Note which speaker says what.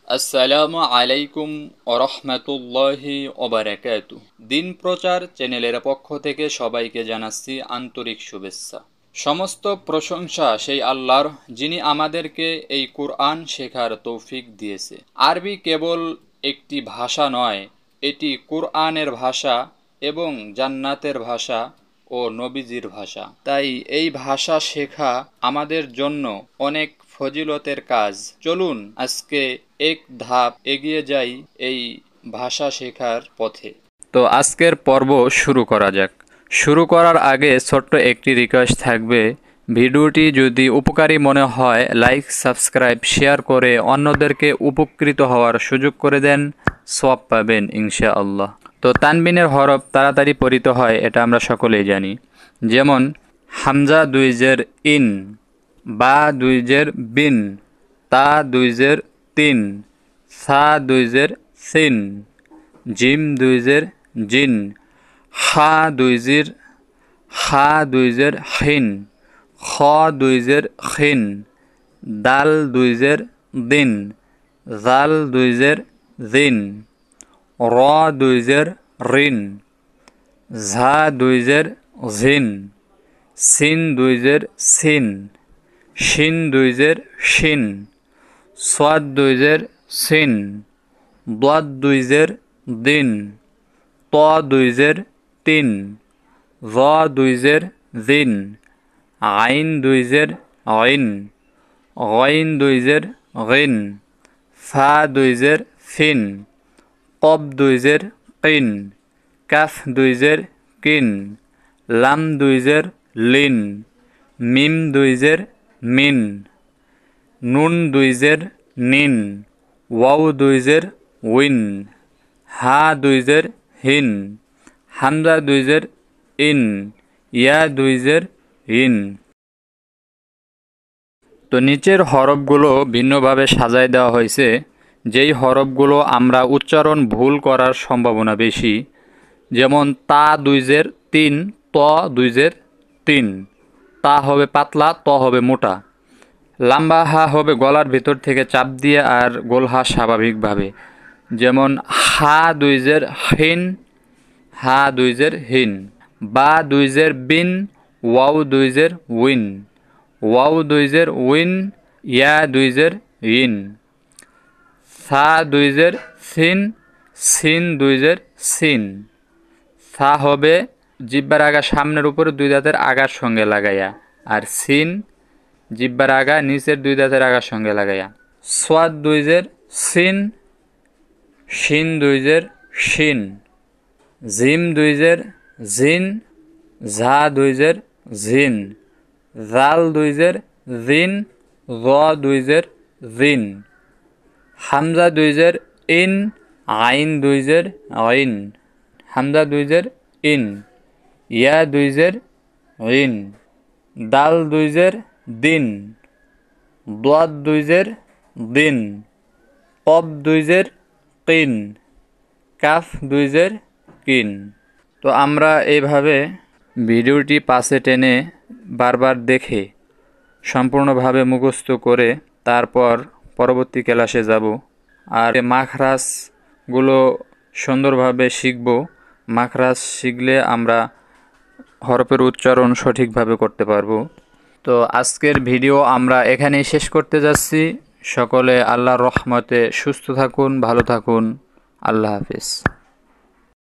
Speaker 1: আসসালামু আলাইকুম ওরহমতুল্লাহি ওবারাকাতুহু। দিন প্রচার চ্যানেলের পক্ষ থেকে সবাইকে জানাচ্ছি আন্তরিক শুভেচ্ছা। সমস্ত প্রশংসা সেই আল্লাহর, যিনি আমাদেরকে এই কুরআন শেখার তৌফিক দিয়েছে। আরবি কেবল একটি ভাষা নয়, এটি কুরআনের ভাষা এবং জান্নাতের ভাষা ও নবীজির ভাষা। তাই এই ভাষা শেখা আমাদের জন্য অনেক ফজিলতের কাজ। চলুন আজকে এক ধাপ এগিয়ে যাই এই ভাষা শেখার পথে। তো আজকের পর্ব শুরু করা যাক। শুরু করার আগে ছোট্ট একটি রিকোয়েস্ট থাকবে, ভিডিওটি যদি উপকারী মনে হয় লাইক, সাবস্ক্রাইব, শেয়ার করে অন্যদেরকে উপকৃত হওয়ার সুযোগ করে দেন, সওয়াব পাবেন ইনশাআল্লাহ। তো তানবিনের হরফ তাড়াতাড়ি পড়িত হয়, এটা আমরা সকলেই জানি। যেমন হামজা দুই জের ইন, বা দুই জের বিন, তা দুই জের তিন, সা দুই জের সিন, জিম দুই জের জিন, খা দুই জের হিন, খ দুই জের খিন, দাল দুই জের দিন, জাল দুই জের জিন, র দুই জের রিন, ঝা দুই জের ঝিন, সিন দুই জের সিন, শিন দুই জের শিন, সাদ দুই জের সিন, দাদ দুই জের দিন, ত দুই জের তিন, জ দুই জের জিন, আইন দুই জের আইন, গইন দুই জের গিন, ফা দুই জের ফিন, কব দুই জের কিন, কাফ দুই জের কিন, লাম দুই জের লিন, মিম দুই জের মিন, নুন দুই জের নিন, ওয়াও দুই জের উইন, হা দুই জের হিন, হামজা দুই জের ইন, ইয়া দুই জের ইন। তো নিচের হরফগুলো ভিন্নভাবে সাজায় দেওয়া হয়েছে। যেই হরফগুলো আমরা উচ্চারণ ভুল করার সম্ভাবনা বেশি, যেমন তা দুই জের তিন, ত দুই জের তিন। তা হবে পাতলা, ত হবে মোটা। লম্বা হা হবে গলার ভিতর থেকে চাপ দিয়ে, আর গোল হা স্বাভাবিকভাবে। যেমন হা দুই জের হিন, হা দুই জের হিন। বা দুই জের বিন, ওয়াও দুই জের উইন, ওয়াও দুই জের উইন, ইয়া দুই জের ইন। সা দুই জের সিন, সিন দুই জের সিন। সা হবে জিব্বার আগা সামনের উপরে দুই দাঁতের আগার সঙ্গে লাগাইয়া, আর সিন জিব্বার আগা নিচের দুই দাঁতের আগার সঙ্গে লাগাইয়া। সোয়াদ দুই জের সিন, শিন দুই জের শিন, জিম দুই জের জিন, ঝা দুই জের জিন, জাল দুই জের জিন, জ দুই জের জিন, হামজা দুই জের ইন, আইন দুই জের আইন, হামজা দুই জের ইন, ইয়া দুই জের ইন, দাল দুই জের দিন, দাদ দুই জের দিন, কব দুই জের কিন, কাফ দুই জের কিন। তো আমরা এইভাবে ভিডিওটি পাশে টেনে বারবার দেখে সম্পূর্ণভাবে মুখস্থ করে তারপর পরবর্তী ক্লাসে যাব, আর মাখরাজগুলো সুন্দরভাবে শিখব। মাখরাজ শিখলে আমরা হরফের উচ্চারণ সঠিকভাবে করতে পারবো। তো আজকের ভিডিও আমরা এখানেই শেষ করতে যাচ্ছি। সকলে আল্লাহর রহমতে সুস্থ থাকুন, ভালো থাকুন। আল্লাহ হাফেজ।